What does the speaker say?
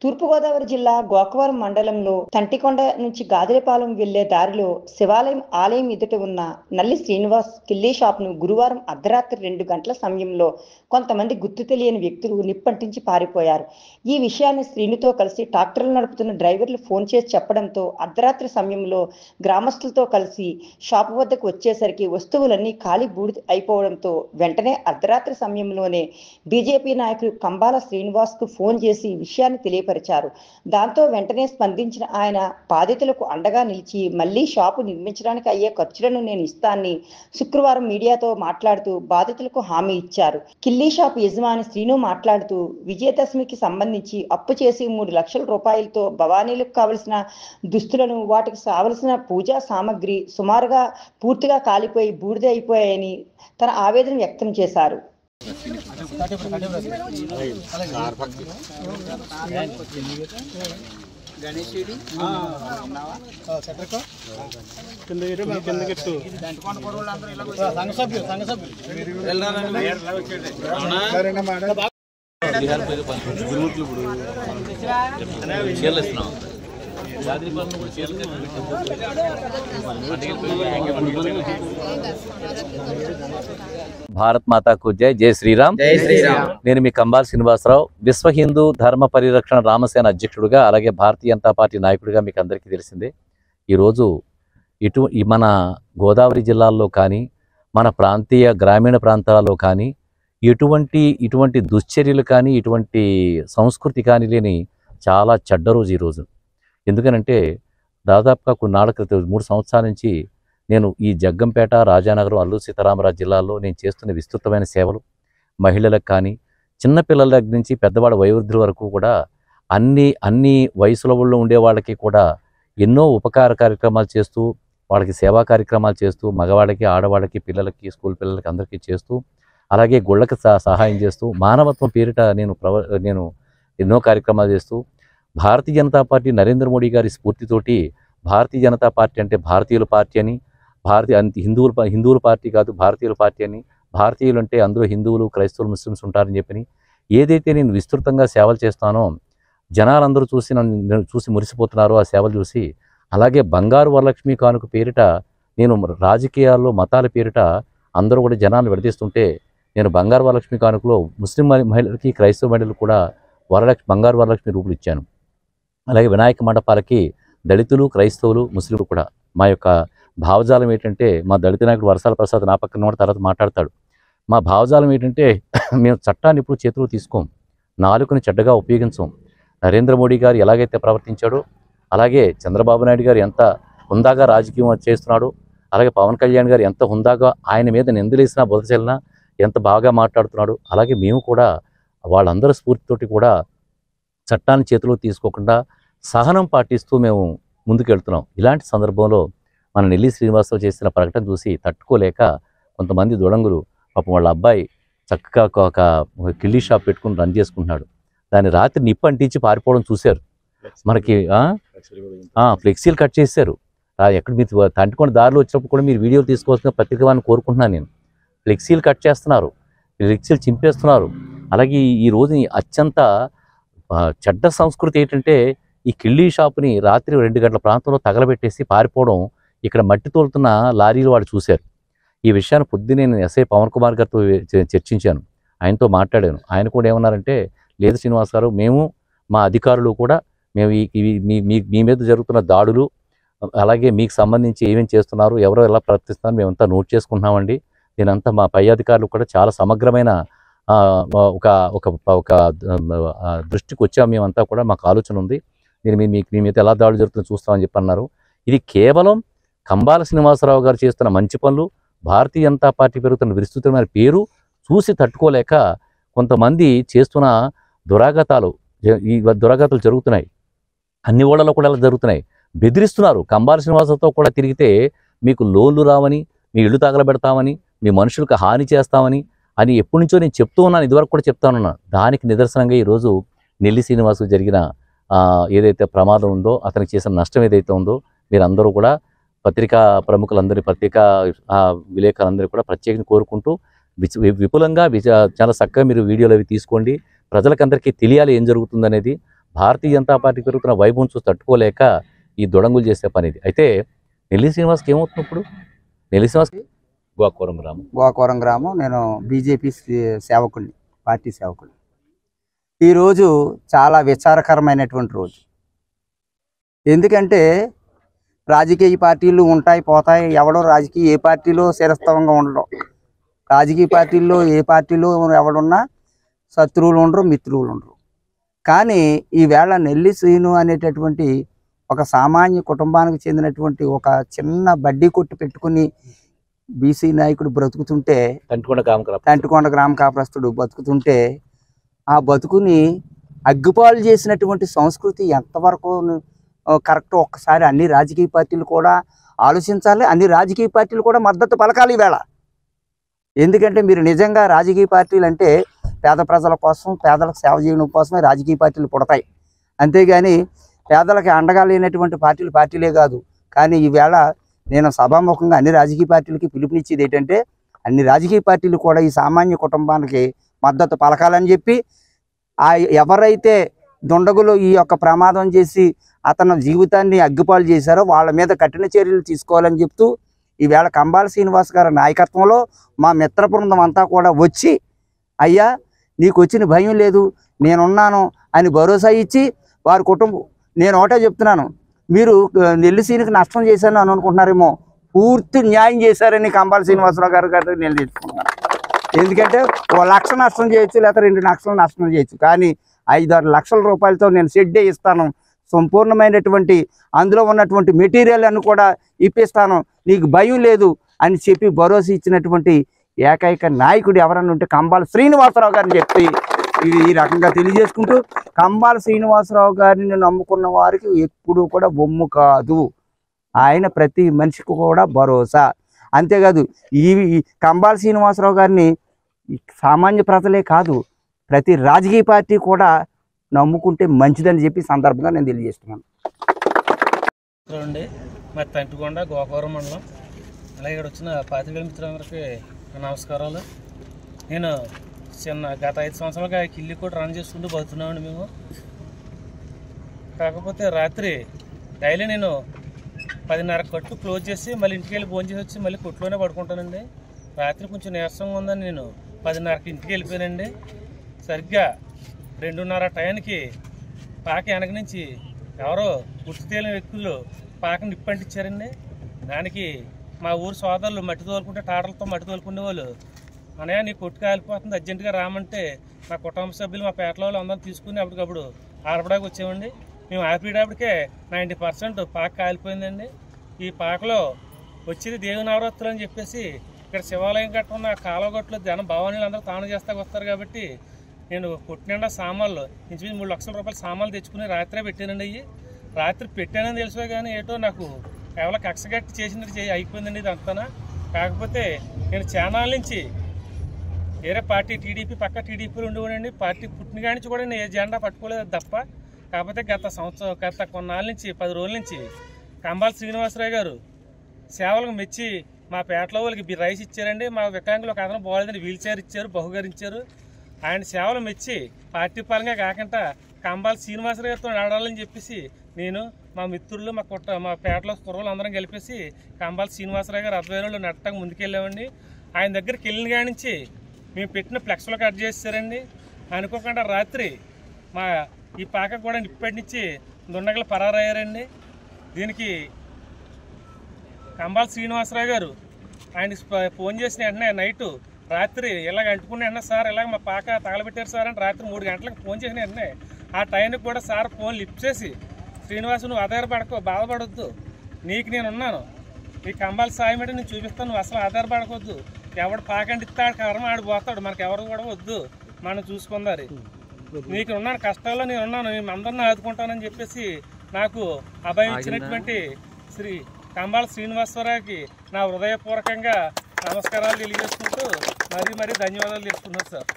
తూర్పుగోదావరి జిల్లా గోకవరం మండలంలో తంటికొండ నుంచి గాదిరేపాలెం వెళ్లే దారిలో శివాలయం ఆలయం ఎదుట ఉన్న నల్లి శ్రీనివాస్ కిల్లీ షాప్ను గురువారం అర్ధరాత్రి 2 గంటల సమయంలో కొంతమంది గుర్తు తెలియని వ్యక్తులు నిప్పంటించి పారిపోయారు. ఈ విషయాన్ని శ్రీనుతో కలిసి ట్రాక్టర్లు నడుపుతున్న డ్రైవర్లు ఫోన్ చేసి చెప్పడంతో అర్ధరాత్రి సమయంలో గ్రామస్తులతో కలిసి షాపు వద్దకు వచ్చేసరికి వస్తువులన్నీ ఖాళీ బూడిద అయిపోవడంతో వెంటనే అర్ధరాత్రి సమయంలోనే బీజేపీ నాయకుడు కంబాల శ్రీనివాస్కు ఫోన్ చేసి విషయాన్ని తెలియపరిచారు. దాంతో వెంటనే స్పందించిన ఆయన బాధితులకు అండగా నిలిచి మళ్లీ షాపు నిర్మించడానికి అయ్యే ఖర్చులను నేను ఇస్తానని శుక్రవారం మీడియాతో మాట్లాడుతూ బాధితులకు హామీ ఇచ్చారు. కిల్లీ షాప్ యజమాని శ్రీను మాట్లాడుతూ విజయదశమికి సంబంధించి అప్పు చేసి 3 లక్షల రూపాయలతో భవానీలకు కావలసిన దుస్తులను, వాటికి కావలసిన పూజా సామగ్రి సుమారుగా పూర్తిగా కాలిపోయి బూడిద అయిపోయాయని తన ఆవేదన వ్యక్తం చేశారు. భారత్ మాతాకు జై. జై శ్రీరామ్. జై శ్రీరామ్. నేను మీ కంబాల శ్రీనివాసరావు, విశ్వ హిందూ ధర్మ పరిరక్షణ రామసేన అధ్యక్షుడిగా, అలాగే భారతీయ జనతా పార్టీ నాయకుడిగా మీకు అందరికీ తెలిసిందే. ఈరోజు మన గోదావరి జిల్లాల్లో కానీ, మన ప్రాంతీయ గ్రామీణ ప్రాంతాలలో కానీ ఇటువంటి దుశ్చర్యలు కానీ, ఇటువంటి సంస్కృతి కానీ లేని చాలా చెడ్డ రోజు ఈరోజు. ఎందుకనంటే దాదాపుగా కొన్నాళ్ళ క్రితం 3 సంవత్సరాల నుంచి నేను ఈ జగ్గంపేట, రాజానగరం, అల్లూరు సీతారామరాజు జిల్లాల్లో నేను చేస్తున్న విస్తృతమైన సేవలు మహిళలకు కానీ, చిన్నపిల్లల దగ్గర నుంచి పెద్దవాళ్ళ వయోవృద్ధుల వరకు కూడా అన్ని వయసుల వాళ్ళు ఉండే వాళ్ళకి కూడా ఎన్నో ఉపకార కార్యక్రమాలు చేస్తూ, వాళ్ళకి సేవా కార్యక్రమాలు చేస్తూ, మగవాళ్ళకి, ఆడవాళ్ళకి, పిల్లలకి, స్కూల్ పిల్లలకి అందరికీ చేస్తూ, అలాగే గుళ్ళకి సహాయం చేస్తూ, మానవత్వం పేరిట నేను ఎన్నో కార్యక్రమాలు చేస్తూ, భారతీయ జనతా పార్టీ నరేంద్ర మోడీ గారి స్ఫూర్తితోటి భారతీయ జనతా పార్టీ అంటే భారతీయుల పార్టీ అని, హిందువుల పార్టీ కాదు భారతీయుల పార్టీ అని, భారతీయులు అంటే అందులో హిందువులు, క్రైస్తవులు, ముస్లిమ్స్ ఉంటారని చెప్పని ఏదైతే నేను విస్తృతంగా సేవలు చేస్తానో జనాలందరూ చూసి మురిసిపోతున్నారో ఆ సేవలు చూసి. అలాగే బంగారు వరలక్ష్మి కానుక పేరిట నేను రాజకీయాల్లో మతాల పేరిట అందరూ కూడా జనాలు విడదీస్తుంటే నేను బంగారు వరలక్ష్మి కానుకలో ముస్లిం మహిళలకి, క్రైస్తవ మహిళలకు కూడా బంగారు వరలక్ష్మి రూపులు ఇచ్చాను. అలాగే వినాయక మండపాలకి దళితులు, క్రైస్తవులు, ముస్లింలు కూడా. మా యొక్క భావజాలం ఏంటంటే, మా దళిత నాయకుడు వరసాల ప్రసాద్ నా పక్కన ఉన్న తర్వాత మాట్లాడతాడు. మా భావజాలం ఏంటంటే మేము చట్టాన్ని ఇప్పుడు చేతులు తీసుకోం, నాలుకని చెడ్డగా ఉపయోగించం. నరేంద్ర మోడీ గారు ఎలాగైతే ప్రవర్తించాడో అలాగే చంద్రబాబు నాయుడు గారు ఎంత హుందాగా రాజకీయం చేస్తున్నాడో, అలాగే పవన్ కళ్యాణ్ గారు ఎంత హుందాగా ఆయన మీద నిందలేసినా బురదచెల్లినా ఎంత బాగా మాట్లాడుతున్నాడు, అలాగే మేము కూడా వాళ్ళందరి స్ఫూర్తితోటి కూడా చట్టాన్ని చేతిలో తీసుకోకుండా సహనం పాటిస్తూ మేము ముందుకెళ్తున్నాం. ఇలాంటి సందర్భంలో మన నెల్లి శ్రీనివాసరావు చేసిన ప్రకటన చూసి తట్టుకోలేక కొంతమంది దుడంగులు పాపం వాళ్ళ అబ్బాయి చక్కగా ఒక కిల్లీ షాప్ పెట్టుకుని రన్ చేసుకుంటున్నాడు, దాన్ని రాత్రి నిప్పు అంటించి పారిపోవడం చూశారు. మనకి ఫ్లెక్సీలు కట్ చేశారు. ఎక్కడ మీరు తంటుకొని దారిలో వచ్చినప్పుడు కూడా మీరు వీడియోలు తీసుకోవాల్సిన పత్రిక వారిని కోరుకుంటున్నాను నేను. ఫ్లెక్సీలు కట్ చేస్తున్నారు, ఫ్లెక్సీలు చింపేస్తున్నారు. అలాగే ఈ రోజు అత్యంత చెడ్డ సంస్కృతి ఏంటంటే ఈ కిల్లీ షాపుని రాత్రి 2 గంటల ప్రాంతంలో తగలబెట్టేసి పారిపోవడం ఇక్కడ మట్టి తోలుతున్న లారీలు వాళ్ళు చూశారు. ఈ విషయాన్ని పొద్దునే నేను ఎస్ఐ పవన్ కుమార్ గారితో చర్చించాను, ఆయనతో మాట్లాడాను. ఆయన కూడా ఏమన్నారంటే, లేదు శ్రీనివాస్ గారు, మేము మా అధికారులు కూడా మేము మీ మీద జరుగుతున్న దాడులు, అలాగే మీకు సంబంధించి ఏమేమి చేస్తున్నారు, ఎవరో ఎలా ప్రవర్తిస్తున్నారు మేమంతా నోట్ చేసుకుంటున్నామండి. దీనంతా మా పై అధికారులు కూడా చాలా సమగ్రమైన ఒక దృష్టికి వచ్చాము మేమంతా కూడా, మాకు ఆలోచన ఉంది, దీని మీ మీద ఎలా దాడులు జరుగుతుందో చూస్తామని చెప్పి అన్నారు. ఇది కేవలం కంబాల శ్రీనివాసరావు గారు చేస్తున్న మంచి పనులు, భారతీయ జనతా పార్టీ పెరుగుతున్న విస్తృతమైన పేరు చూసి తట్టుకోలేక కొంతమంది చేస్తున్న ఈ దురాఘాతాలు జరుగుతున్నాయి. అన్ని ఊళ్ళలో కూడా అలా జరుగుతున్నాయి. బెదిరిస్తున్నారు. కంబాల శ్రీనివాసరావుతో కూడా తిరిగితే మీకు లోన్లు రావని, మీ ఇళ్ళు తగలబెడతామని, మీ మనుషులకు హాని చేస్తామని అని ఎప్పటి నుంచో నేను చెప్తూ ఉన్నాను, ఇదివరకు కూడా చెప్తానున్నాను. దానికి నిదర్శనంగా ఈరోజు నెల్లి శ్రీనివాసుకు జరిగిన ఏదైతే ప్రమాదం ఉందో, అతనికి చేసిన నష్టం ఏదైతే ఉందో, మీరందరూ కూడా పత్రికా ప్రముఖులందరి, పత్రికా విలేకరులందరూ కూడా ప్రత్యేకంగా కోరుకుంటూ విపులంగా చాలా చక్కగా మీరు వీడియోలు అవి తీసుకోండి. ప్రజలకందరికీ తెలియాలి ఏం జరుగుతుందనేది. భారతీయ జనతా పార్టీ పెరుగుతున్న వైభవం చూసి తట్టుకోలేక ఈ దొడంగులు చేసే పని ఇది. అయితే నెల్లి శ్రీనివాస్కి ఏమవుతుంది ఇప్పుడు? నెల్లి శ్రీనివాస్ గోకవరం గ్రామం. నేను బీజేపీ సేవకుడిని, పార్టీ సేవకుడిని. ఈరోజు చాలా విచారకరమైనటువంటి రోజు. ఎందుకంటే రాజకీయ పార్టీలు ఉంటాయి పోతాయి, ఎవడో ఏ పార్టీలో స్థిరస్థవంగా ఉండడం. రాజకీయ పార్టీల్లో ఏ పార్టీలో ఎవడున్నా శత్రువులు ఉండరు, మిత్రువులు ఉండరు. కానీ ఈవేళ నెల్లి శ్రీను అనేటటువంటి ఒక సామాన్య కుటుంబానికి చెందినటువంటి ఒక చిన్న బడ్డీ కొట్టు పెట్టుకుని బీసీ నాయకుడు బ్రతుకుతుంటే, తంటికొండ గ్రామ కాపురస్తుడు బతుకుతుంటే, ఆ బతుకుని అగ్గిపాలు చేసినటువంటి సంస్కృతి ఎంతవరకు కరెక్ట్ ఒక్కసారి అన్ని రాజకీయ పార్టీలు కూడా ఆలోచించాలి. అన్ని రాజకీయ పార్టీలు కూడా మద్దతు పలకాలి ఈవేళ. ఎందుకంటే మీరు నిజంగా రాజకీయ పార్టీలు అంటే పేద ప్రజల కోసం, పేదలకు సేవ చేయడం కోసమే రాజకీయ పార్టీలు పుడతాయి. అంతేగాని పేదలకు అండగా లేనటువంటి పార్టీలే కాదు. కానీ ఈవేళ నేను సభాముఖంగా అన్ని రాజకీయ పార్టీలకి పిలుపునిచ్చేది ఏంటంటే, అన్ని రాజకీయ పార్టీలు కూడా ఈ సామాన్య కుటుంబానికి మద్దతు పలకాలని చెప్పి, ఎవరైతే దుండగులు ఈ యొక్క ప్రమాదం చేసి అతని జీవితాన్ని అగ్గిపాలు చేశారో వాళ్ళ మీద కఠిన చర్యలు తీసుకోవాలని చెప్తూ, ఈవేళ కంబాల శ్రీనివాస్ గారి నాయకత్వంలో మా మిత్ర బృందం అంతా కూడా వచ్చి, అయ్యా నీకు వచ్చిన భయం లేదు, నేనున్నాను అని భరోసా ఇచ్చి వారి కుటుంబం, నేను ఒకటే చెప్తున్నాను, మీరు నెల్లి శ్రీనికి నష్టం చేశాను అని అనుకుంటున్నారేమో, పూర్తి న్యాయం చేశారని కంబాల శ్రీనివాసరావు గారు నేను తెలుసుకున్నాను. ఎందుకంటే 1 లక్ష నష్టం చేయొచ్చు, లేకపోతే 2 లక్షలు నష్టం చేయొచ్చు, కానీ 5-6 లక్షల రూపాయలతో నేను షెడ్డే ఇస్తాను, సంపూర్ణమైనటువంటి అందులో ఉన్నటువంటి మెటీరియల్ అನ್ನು కూడా ఇప్పిస్తాను, నీకు భయం లేదు అని చెప్పి భరోసా ఇచ్చినటువంటి ఏకైక నాయకుడు ఎవరన్నా ఉంటే కంబాల శ్రీనివాసరావు గారిని చెప్పి ఈ రకంగా తెలియజేసుకుంటూ, కంబాల శ్రీనివాసరావు గారిని నమ్ముకున్న వారికి ఎప్పుడూ కూడా బొమ్ము కాదు, ఆయన ప్రతి మనిషికి కూడా భరోసా. అంతేకాదు ఈ కంబాల శ్రీనివాసరావు గారిని సామాన్య ప్రజలే కాదు, ప్రతి రాజకీయ పార్టీ కూడా నమ్ముకుంటే మంచిదని చెప్పి సందర్భంగా నేను తెలియజేస్తున్నాను. మా తంటికొండ గోకవరం మండలం, అలాగే ఇక్కడ వచ్చిన పాత్రికేయుల మిత్రులందరికీ నమస్కారాలు. నేను గత 5 సంవత్సరాలుగా కిల్లి కూడా రన్ చేసుకుంటూ బతున్నామండి మేము. కాకపోతే రాత్రి డైలీ నేను 10:30 కొట్టు క్లోజ్ చేసి మళ్ళీ ఇంటికి వెళ్ళి భోజనం చేసి వచ్చి మళ్ళీ కొట్టులోనే పడుకుంటానండి. రాత్రి కొంచెం నీరసంగా ఉందని నేను 10:30కి ఇంటికి వెళ్ళిపోయానండి. సరిగ్గా 2:30 టైంకి పాక వెనక నుంచి ఎవరో గుర్తు తెలియని వ్యక్తులు పాక నిప్పంటించారండి. దానికి మా ఊరు సోదరులు మట్టి తోలుకుంటే టాటర్లతో మట్టి తోలుకునే వాళ్ళు, అన్నయ్య నీ కొట్టు కాలిపోతుంది అర్జెంటుగా రామంటే మా కుటుంబ సభ్యులు మా పేటలో వాళ్ళు అందరూ తీసుకుని అప్పటికప్పుడు ఆర్పడానికి వచ్చామండి. మేము ఆర్పేటప్పటికే 90% పాక కాలిపోయిందండి. ఈ పాకలో వచ్చేది దేవి నవరాత్రులు అని చెప్పేసి ఇక్కడ శివాలయం గట్ట ఉన్న కాలువగట్టులో జనం భవానీలు అందరూ తాను చేస్తాకు వస్తారు కాబట్టి నేను కొట్టినిండా సామాన్లు ఇంచుమించు 3 లక్షల రూపాయల సామాన్లు తెచ్చుకుని రాత్రే పెట్టానండి. అయ్యి రాత్రి పెట్టానని తెలుసు కానీ ఏటో నాకు కేవలం కక్షగట్టి చేసినట్టు అయిపోయిందండి ఇదంతా. కాకపోతే నేను ఛానల్ నుంచి వేరే పార్టీ టీడీపీ పక్క టీడీపీలు ఉండేవాడండి. పార్టీ పుట్టిన కాడి నుంచి కూడా నేను ఏ జెండా పట్టుకోలేదు తప్ప. కాకపోతే గత కొన్నాళ్ళ నుంచి 10 రోజుల నుంచి కంబాల శ్రీనివాసరావు గారు సేవలకు మెచ్చి మా పేటలో వాళ్ళకి రైస్ ఇచ్చారండి. మా వికలాంగులు ఒక అతను బాగాలేదని వీల్ చైర్ ఇచ్చారు, బహుకరించారు. ఆయన సేవలు మెచ్చి పార్టీ పరంగా కాకుండా కంబాల శ్రీనివాసరావు గారితో ఆడాలని చెప్పేసి నేను మా మిత్రులు మా పేటలో కుర్రలు అందరం కలిపేసి కంబాల శ్రీనివాసరావు గారు అధ్వర్యంలో నట్టగా ముందుకెళ్ళామండి. ఆయన దగ్గరికి వెళ్ళిన కాడి నుంచి మేము పెట్టిన ఫ్లెక్స్లో కట్ చేస్తారండి. అనుకోకుండా రాత్రి మా ఈ పాక కూడా నిప్పటినిచ్చి దుండగలు పరారయ్యారండి. దీనికి కంబాల శ్రీనివాసరావు గారు ఆయన ఫోన్ చేసిన వెంటనే రాత్రి ఇలాగ అంటుకునే వెంటనే సార్ ఇలాగ మా పాక తగలబెట్టారు సార్ అని రాత్రి 3 గంటలకు ఫోన్ చేసిన వెంటనే ఆ టైంకి కూడా సార్ ఫోన్ లిఫ్ట్ చేసి, శ్రీనివాసు నువ్వు బాధపడొద్దు, నీకు నేను ఉన్నాను, ఈ కంబాల సాయం అంటే నేను చూపిస్తాను, నువ్వు అసలు ఆధారపడకొద్దు, ఎవడు పాకండిస్తాడు కర్మ ఆడిపోతాడు, మనకు ఎవరు కూడా వద్దు, మనం చూసుకుందారు, నీకు ఉన్నాను, కష్టాల్లో నేను ఉన్నాను, నేను అందరిని ఆదుకుంటానని చెప్పేసి నాకు అభయం ఇచ్చినటువంటి శ్రీ కంబాల శ్రీనివాసరావుకి నా హృదయపూర్వకంగా నమస్కారాలు తెలియజేసుకుంటూ మరీ ధన్యవాదాలు తెలుసుకున్నాను సార్.